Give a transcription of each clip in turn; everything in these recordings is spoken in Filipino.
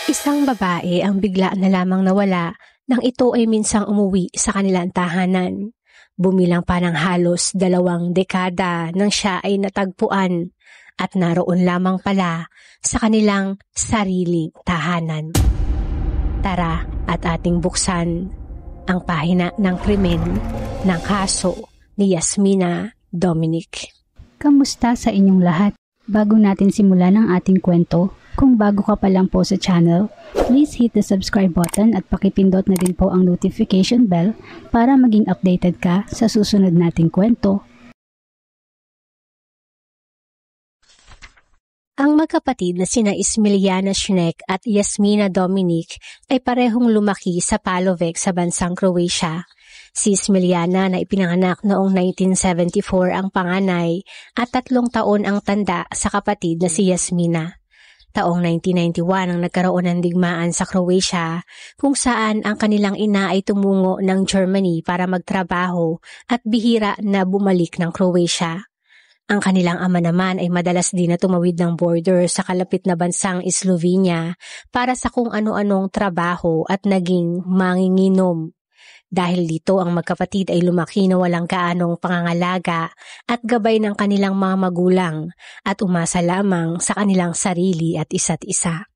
Isang babae ang bigla na lamang nawala nang ito ay minsang umuwi sa kanilang tahanan. Bumilang pa ng halos 2 dekada nang siya ay natagpuan at naroon lamang pala sa kanilang sariling tahanan. Tara at ating buksan ang pahina ng krimen ng kaso ni Yasmina Dominic. Kamusta sa inyong lahat? Bago natin simulan ang ating kwento, kung bago ka pa lang po sa channel, please hit the subscribe button at pakipindot na din po ang notification bell para maging updated ka sa susunod nating kwento. Ang magkapatid na sina Ismiliana Schneck at Yasmina Dominic ay parehong lumaki sa Palovec sa bansang Croatia. Si Ismiliana na ipinanganak noong 1974 ang panganay at 3 taon ang tanda sa kapatid na si Yasmina. Taong 1991 ang nagkaroon ng digmaan sa Croatia kung saan ang kanilang ina ay tumungo ng Germany para magtrabaho at bihira na bumalik ng Croatia. Ang kanilang ama naman ay madalas din na tumawid ng border sa kalapit na bansang Slovenia para sa kung ano-anong trabaho at naging manginginom. Dahil dito ang magkapatid ay lumaki na walang kaanong pangangalaga at gabay ng kanilang mga magulang at umasa lamang sa kanilang sarili at isa't isa.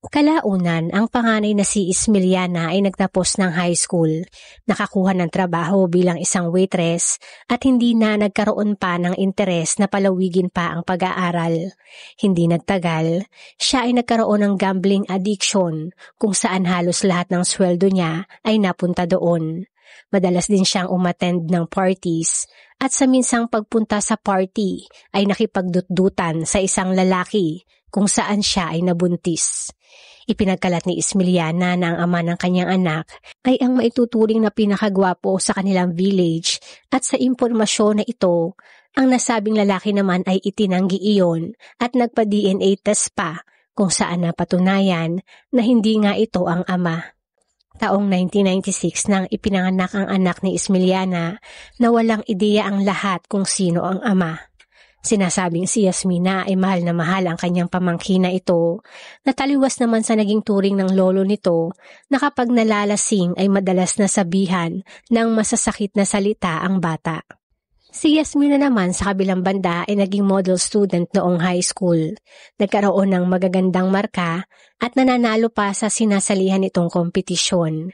Kalaunan, ang panganay na si Ismiliana ay nagtapos ng high school, nakakuha ng trabaho bilang isang waitress at hindi na nagkaroon pa ng interes na palawigin pa ang pag-aaral. Hindi nagtagal, siya ay nagkaroon ng gambling addiction kung saan halos lahat ng sweldo niya ay napunta doon. Madalas din siyang umattend ng parties at sa minsang pagpunta sa party ay nakipagdutdutan sa isang lalaki kung saan siya ay nabuntis. Ipinagkalat ni Ismiliana na ang ama ng kanyang anak ay ang maituturing na pinakagwapo sa kanilang village at sa impormasyon na ito, ang nasabing lalaki naman ay itinanggi iyon at nagpa-DNA test pa kung saan napatunayan na hindi nga ito ang ama. Taong 1996 nang ipinanganak ang anak ni Ismiliana na walang ideya ang lahat kung sino ang ama. Sinasabing si Yasmina ay mahal na mahal ang kanyang pamangkin na ito, nataliwas naman sa naging turing ng lolo nito na kapag nalalasing ay madalas nasabihan ng masasakit na salita ang bata. Si Yasmina naman sa kabilang banda ay naging model student noong high school. Nagkaroon ng magagandang marka at nananalo pa sa sinasalihan itong kompetisyon.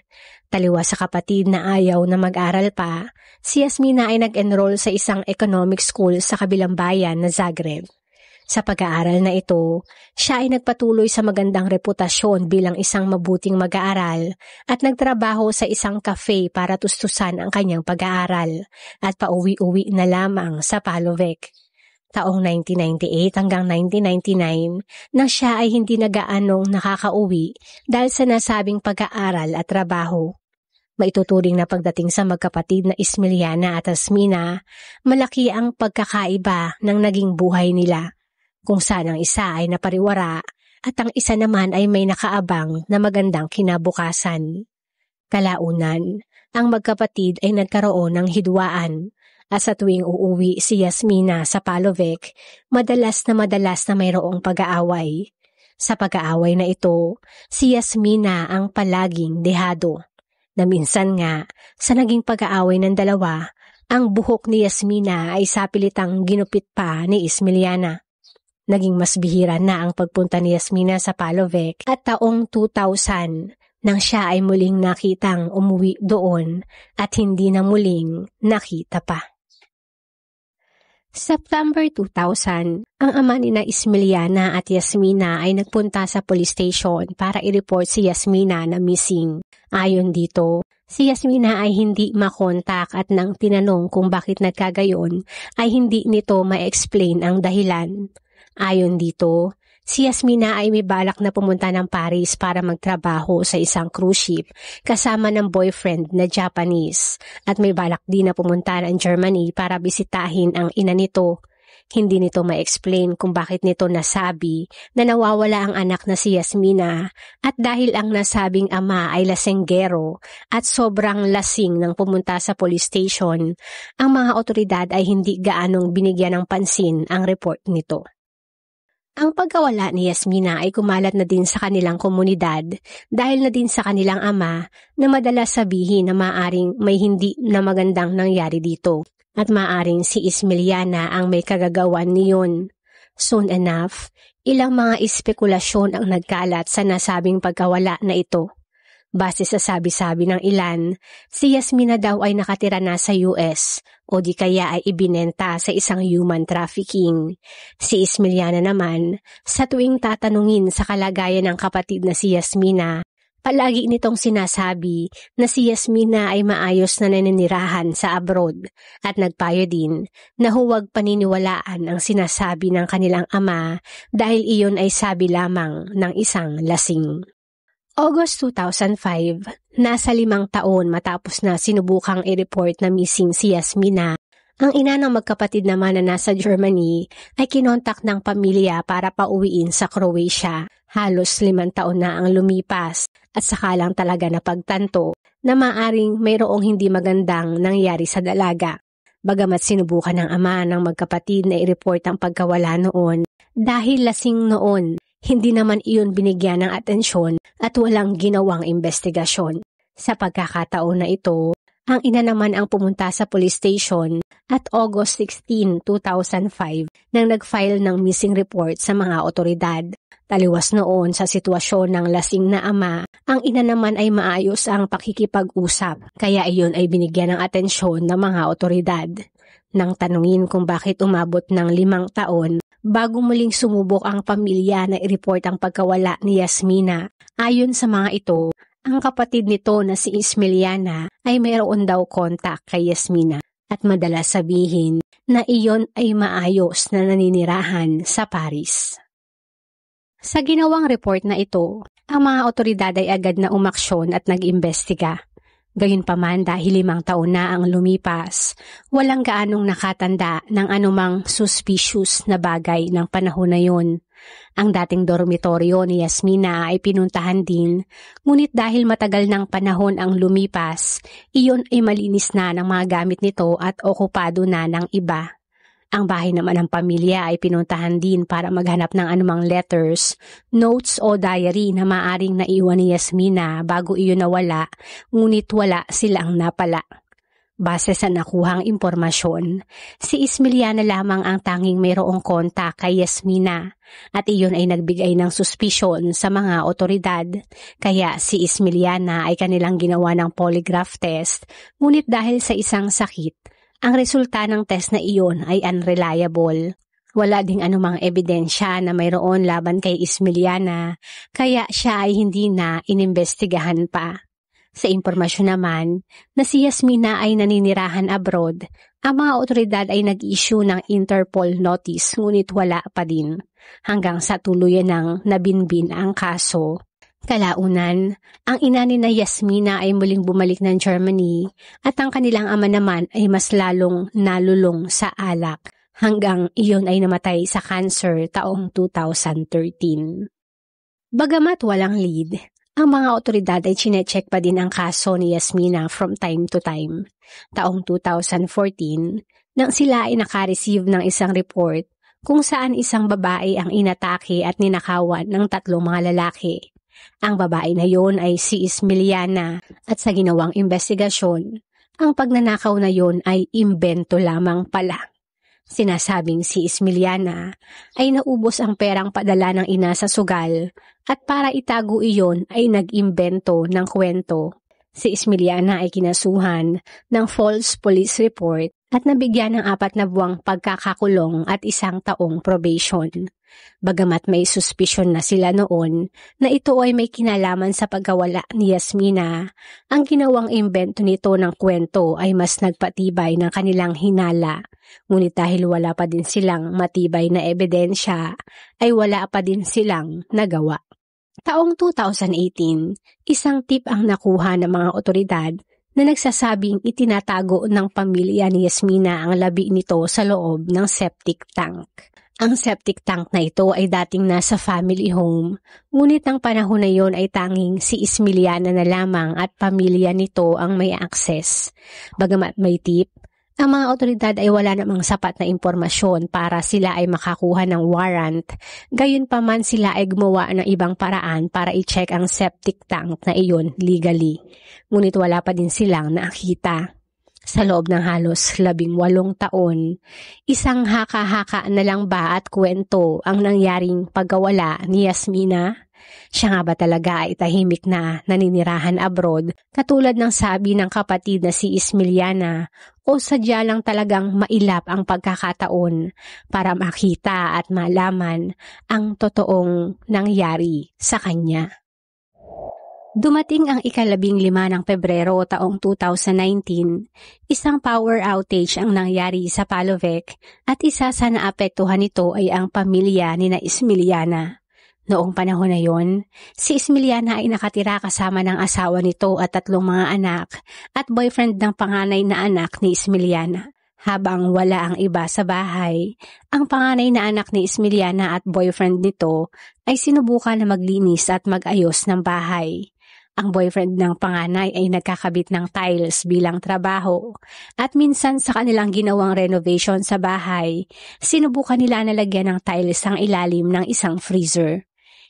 Taliwas sa kapatid na ayaw na mag-aral pa, si Yasmina ay nag-enroll sa isang economic school sa kabilang bayan na Zagreb. Sa pag-aaral na ito, siya ay nagpatuloy sa magandang reputasyon bilang isang mabuting mag-aaral at nagtrabaho sa isang cafe para tustusan ang kanyang pag-aaral at pauwi-uwi na lamang sa Palovec. Taong 1998 hanggang 1999 nang siya ay hindi na gaanong nakakauwi dahil sa nasabing pag-aaral at trabaho. Maituturing na pagdating sa magkapatid na Ismiliana at Yasmina, malaki ang pagkakaiba ng naging buhay nila, kung saan ang isa ay napariwara at ang isa naman ay may nakaabang na magandang kinabukasan. Kalaunan, ang magkapatid ay nagkaroon ng hidwaan at sa tuwing uuwi si Yasmina sa Palovec, madalas na mayroong pag-aaway. Sa pag-aaway na ito, si Yasmina ang palaging dehado. Na minsan nga, sa naging pag-aaway ng dalawa, ang buhok ni Yasmina ay sapilitang ginupit pa ni Ismiliana. Naging mas bihira na ang pagpunta ni Yasmina sa Palovec at taong 2000 nang siya ay muling nakitang umuwi doon at hindi na muling nakita pa. September 2000, ang ama ni na Ismiliana at Yasmina ay nagpunta sa police station para i-report si Yasmina na missing. Ayon dito, si Yasmina ay hindi makontak at nang tinanong kung bakit nagkagayon ay hindi nito ma-explain ang dahilan. Ayon dito, si Yasmina ay may balak na pumunta ng Paris para magtrabaho sa isang cruise ship kasama ng boyfriend na Japanese at may balak din na pumunta ng Germany para bisitahin ang ina nito. Hindi nito ma-explain kung bakit nito nasabi na nawawala ang anak na si Yasmina at dahil ang nasabing ama ay lasenggero at sobrang lasing nang pumunta sa police station, ang mga otoridad ay hindi gaanong binigyan ng pansin ang report nito. Ang pagkawala ni Yasmina ay kumalat na din sa kanilang komunidad dahil na din sa kanilang ama na madalas sabihin na maaring may hindi na magandang nangyari dito at maaring si Ismiliana ang may kagagawan niyon. Soon enough, ilang mga espekulasyon ang nagkalat sa nasabing pagkawala na ito. Base sa sabi-sabi ng ilan, si Yasmina daw ay nakatira na sa US o di kaya ay ibinenta sa isang human trafficking. Si Ismiliana naman, sa tuwing tatanungin sa kalagayan ng kapatid na si Yasmina, palagi nitong sinasabi na si Yasmina ay maayos na naninirahan sa abroad at nagpayo din na huwag paniniwalaan ang sinasabi ng kanilang ama dahil iyon ay sabi lamang ng isang lasing. August 2005, nasa 5 taon matapos na sinubukang i-report na missing si Yasmina, ang ina ng magkapatid naman na nasa Germany ay kinontak ng pamilya para pauwiin sa Croatia. Halos 5 taon na ang lumipas at saka lang talaga napagtanto na maaring mayroong hindi magandang nangyari sa dalaga. Bagamat sinubukan ng ama ng magkapatid na i-report ang pagkawala noon, dahil lasing noon, hindi naman iyon binigyan ng atensyon at walang ginawang investigasyon. Sa pagkakataon na ito, ang ina naman ang pumunta sa police station at August 16, 2005 nang nag-file ng missing report sa mga otoridad. Taliwas noon sa sitwasyon ng lasing na ama, ang ina naman ay maayos ang pakikipag-usap kaya iyon ay binigyan ng atensyon ng mga otoridad. Nang tanungin kung bakit umabot ng 5 taon, bago muling sumubok ang pamilya na i-report ang pagkawala ni Yasmina, ayon sa mga ito, ang kapatid nito na si Ismiliana ay mayroon daw kontak kay Yasmina at madalas sabihin na iyon ay maayos na naninirahan sa Paris. Sa ginawang report na ito, ang mga otoridad ay agad na umaksyon at nag-imbestiga. Gayunpaman dahil 5 taon na ang lumipas, walang gaanong nakatanda ng anumang suspicious na bagay ng panahon na yun. Ang dating dormitoryo ni Yasmina ay pinuntahan din, ngunit dahil matagal ng panahon ang lumipas, iyon ay malinis na ng mga gamit nito at okupado na ng iba. Ang bahay naman ng pamilya ay pinuntahan din para maghanap ng anumang letters, notes o diary na maaring naiwan ni Yasmina bago iyon nawala, ngunit wala silang napala. Base sa nakuhang impormasyon, si Ismiliana lamang ang tanging mayroong kontak kay Yasmina at iyon ay nagbigay ng suspisyon sa mga otoridad. Kaya si Ismiliana ay kanilang ginawa ng polygraph test, ngunit dahil sa isang sakit, ang resulta ng test na iyon ay unreliable. Wala ding anumang ebidensya na mayroon laban kay Ismiliana, kaya siya ay hindi na inimbestigahan pa. Sa impormasyon naman na si Yasmina ay naninirahan abroad, ang mga otoridad ay nag-issue ng Interpol notice ngunit wala pa din, hanggang sa tuluyan ng nabinbin ang kaso. Kalaunan, ang ina ni na Yasmina ay muling bumalik ng Germany at ang kanilang ama naman ay mas lalong nalulong sa alak hanggang iyon ay namatay sa cancer taong 2013. Bagamat walang lead, ang mga otoridad ay chinecheck pa din ang kaso ni Yasmina from time to time. Taong 2014, nang sila ay nakareceive ng isang report kung saan isang babae ang inatake at ninakawan ng 3 mga lalaki. Ang babae na yon ay si Ismiliana at sa ginawang investigasyon, ang pagnanakaw na yon ay imbento lamang pala. Sinasabing si Ismiliana ay naubos ang perang padala ng ina sa sugal at para itago iyon ay nag-imbento ng kwento. Si Ismiliana ay kinasuhan ng false police report at nabigyan ng 4 na buwang pagkakakulong at 1 taong probation. Bagamat may suspisyon na sila noon na ito ay may kinalaman sa pagkawala ni Yasmina, ang ginawang imbento nito ng kwento ay mas nagpatibay ng kanilang hinala. Ngunit dahil wala pa din silang matibay na ebidensya, ay wala pa din silang nagawa. Taong 2018, isang tip ang nakuha ng mga otoridad na nagsasabing itinatago ng pamilya ni Yasmina ang labi nito sa loob ng septic tank. Ang septic tank na ito ay dating nasa family home, ngunit ang panahon na yon ay tanging si Ismiliana na lamang at pamilya nito ang may access. Bagamat may tip, Ang mga otoridad ay wala namang sapat na impormasyon para sila ay makakuha ng warrant. Gayunpaman sila ay gumawa ng ibang paraan para i-check ang septic tank na iyon legally. Ngunit wala pa din silang nakita. Sa loob ng halos 18 taon, isang haka-haka na lang ba at kwento ang nangyaring pagkawala ni Yasmina? Siya nga ba talaga ay tahimik na naninirahan abroad katulad ng sabi ng kapatid na si Ismiliana o sadya lang talagang mailap ang pagkakataon para makita at malaman ang totoong nangyari sa kanya? Dumating ang ika-15 ng Pebrero taong 2019, isang power outage ang nangyari sa Palovec at isa sa naapektuhan nito ay ang pamilya ni na Ismiliana. Noong panahon na yon, si Ismiliana ay nakatira kasama ng asawa nito at 3 mga anak at boyfriend ng panganay na anak ni Ismiliana. Habang wala ang iba sa bahay, ang panganay na anak ni Ismiliana at boyfriend nito ay sinubukan na maglinis at mag-ayos ng bahay. Ang boyfriend ng panganay ay nagkakabit ng tiles bilang trabaho at minsan sa kanilang ginawang renovation sa bahay, sinubukan nila na lagyan ng tiles ang ilalim ng isang freezer.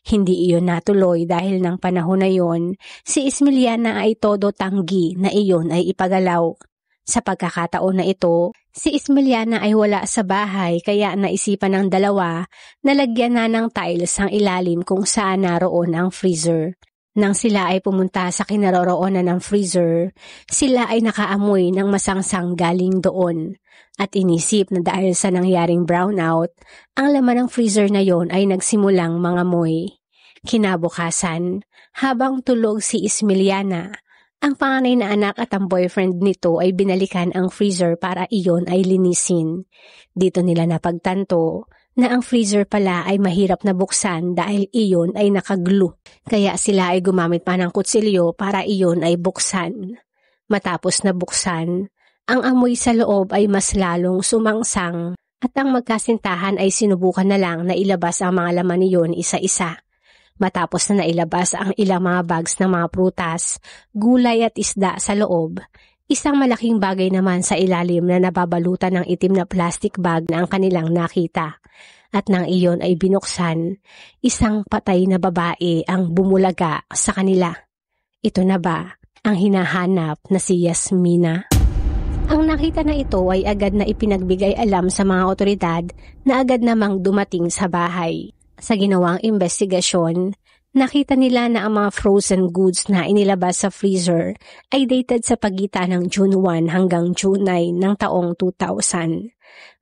Hindi iyon natuloy dahil ng panahon na yon, si Ismiliana ay todo tanggi na iyon ay ipagalaw. Sa pagkakataon na ito, si Ismiliana ay wala sa bahay kaya naisipan ng dalawa na lagyan na ng tiles ang ilalim kung saan naroon ang freezer. Nang sila ay pumunta sa kinaroroonan ng freezer, sila ay nakaamoy ng masangsang galing doon. At inisip na dahil sa nangyaring brownout, ang laman ng freezer na yon ay nagsimulang mangamoy. Kinabukasan, habang tulog si Ismiliana, ang panganay na anak at ang boyfriend nito ay binalikan ang freezer para iyon ay linisin. Dito nila napagtanto na ang freezer pala ay mahirap na buksan dahil iyon ay nakaglue. Kaya sila ay gumamit pa ng kutsilyo para iyon ay buksan. Matapos na buksan, ang amoy sa loob ay mas lalong sumangsang at ang magkasintahan ay sinubukan na lang na ilabas ang mga laman niyon isa-isa. Matapos na nailabas ang ilang mga bags ng mga prutas, gulay at isda sa loob, isang malaking bagay naman sa ilalim na nababalutan ng itim na plastic bag na ang kanilang nakita. At nang iyon ay binuksan, isang patay na babae ang bumulaga sa kanila. Ito na ba ang hinahanap na si Yasmina? Ang nakita na ito ay agad na ipinagbigay alam sa mga otoridad na agad namang dumating sa bahay. Sa ginawang investigasyon, nakita nila na ang mga frozen goods na inilabas sa freezer ay dated sa pagitan ng June 1 hanggang June 9 ng taong 2000.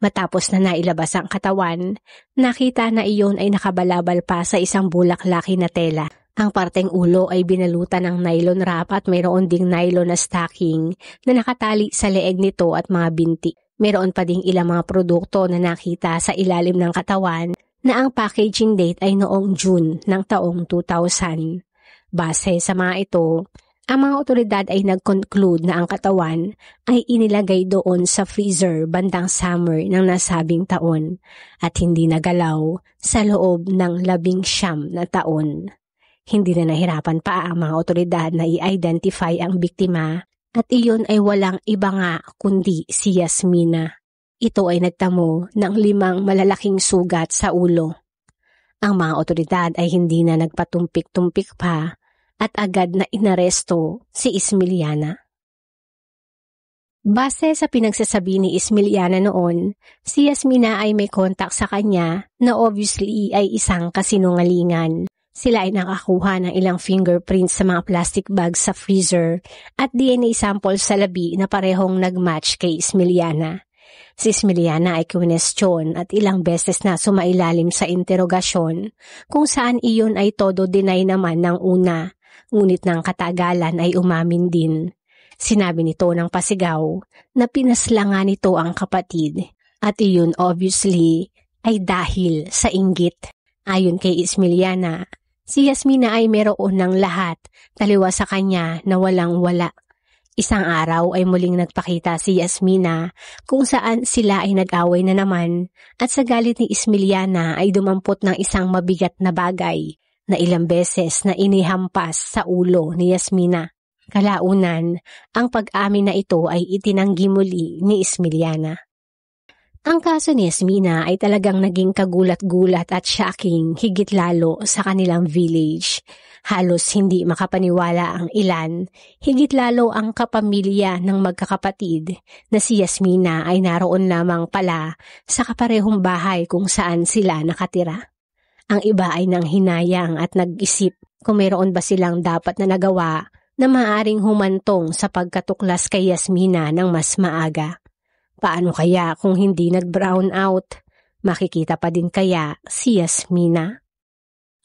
Matapos na nailabas ang katawan, nakita na iyon ay nakabalabal pa sa isang bulaklaki na tela. Ang parteng ulo ay binalutan ng nylon wrap at mayroon ding nylon na stocking na nakatali sa leeg nito at mga binti. Mayroon pa ding ilang mga produkto na nakita sa ilalim ng katawan na ang packaging date ay noong June ng taong 2000. Base sa mga ito, ang mga otoridad ay nag-conclude na ang katawan ay inilagay doon sa freezer bandang summer ng nasabing taon at hindi nagalaw sa loob ng 19 na taon. Hindi na nahirapan pa ang mga otoridad na i-identify ang biktima at iyon ay walang iba nga kundi si Yasmina. Ito ay nagtamo ng 5 malalaking sugat sa ulo. Ang mga otoridad ay hindi na nagpatumpik-tumpik pa at agad na inaresto si Ismiliana. Base sa pinagsasabi ni Ismiliana noon, si Yasmina ay may kontak sa kanya na obviously ay isang kasinungalingan. Sila ay nakakuha ng ilang fingerprints sa mga plastic bags sa freezer at DNA sample sa labi na parehong nagmatch kay Ismiliana. Si Ismiliana ay kwinestyon at ilang beses na sumailalim sa interogasyon kung saan iyon ay todo deny naman ng una, ngunit ng katagalan ay umamin din. Sinabi nito ng pasigaw na pinaslangan nito ang kapatid at iyon obviously ay dahil sa inggit. Ayon kay Ismiliana, si Yasmina ay meron ng lahat taliwas sa kanya na walang-wala. Isang araw ay muling nagpakita si Yasmina kung saan sila ay nag-away na naman at sa galit ni Ismiliana ay dumampot ng isang mabigat na bagay na ilang beses na inihampas sa ulo ni Yasmina. Kalaunan, ang pag-amin na ito ay itinanggi muli ni Ismiliana. Ang kaso ni Yasmina ay talagang naging kagulat-gulat at shocking higit lalo sa kanilang village. Halos hindi makapaniwala ang ilan, higit lalo ang kapamilya ng magkakapatid na si Yasmina ay naroon lamang pala sa kaparehong bahay kung saan sila nakatira. Ang iba ay nanghinayang at nag-isip kung mayroon ba silang dapat na nagawa na maaaring humantong sa pagkatuklas kay Yasmina ng mas maaga. Paano kaya kung hindi nag-brown out? Makikita pa din kaya si Yasmina?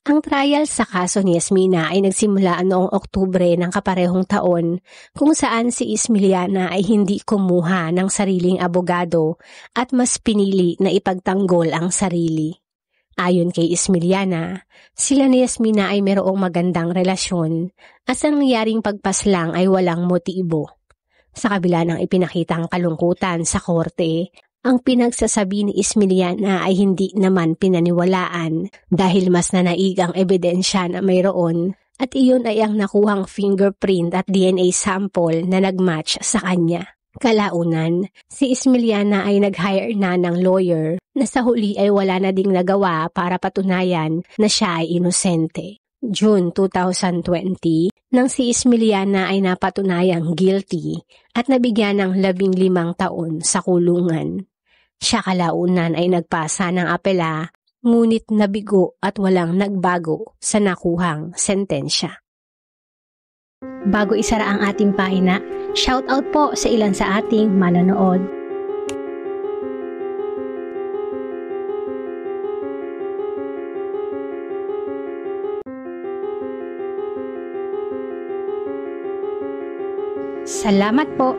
Ang trial sa kaso ni Yasmina ay nagsimula noong Oktubre ng kaparehong taon kung saan si Ismiliana ay hindi kumuha ng sariling abogado at mas pinili na ipagtanggol ang sarili. Ayon kay Ismiliana, sila ni Yasmina ay mayroong magandang relasyon at sa nangyaring pagpaslang ay walang motibo. Sa kabila ng ipinakitang kalungkutan sa korte, ang pinagsasabi ni Ismiliana ay hindi naman pinaniwalaan dahil mas nanaig ang ebidensya na mayroon at iyon ay ang nakuhang fingerprint at DNA sample na nagmatch sa kanya. Kalaunan, si Ismiliana ay nag-hire na ng lawyer na sa huli ay wala na ding nagawa para patunayan na siya ay inosente. June 2020, nang si Ismiliana ay napatunayang guilty at nabigyan ng 15 taon sa kulungan. Siya kalaunan ay nagpasa ng apela, ngunit nabigo at walang nagbago sa nakuhang sentensya. Bago isara ang ating pahina, shoutout po sa ilan sa ating manonood. Salamat po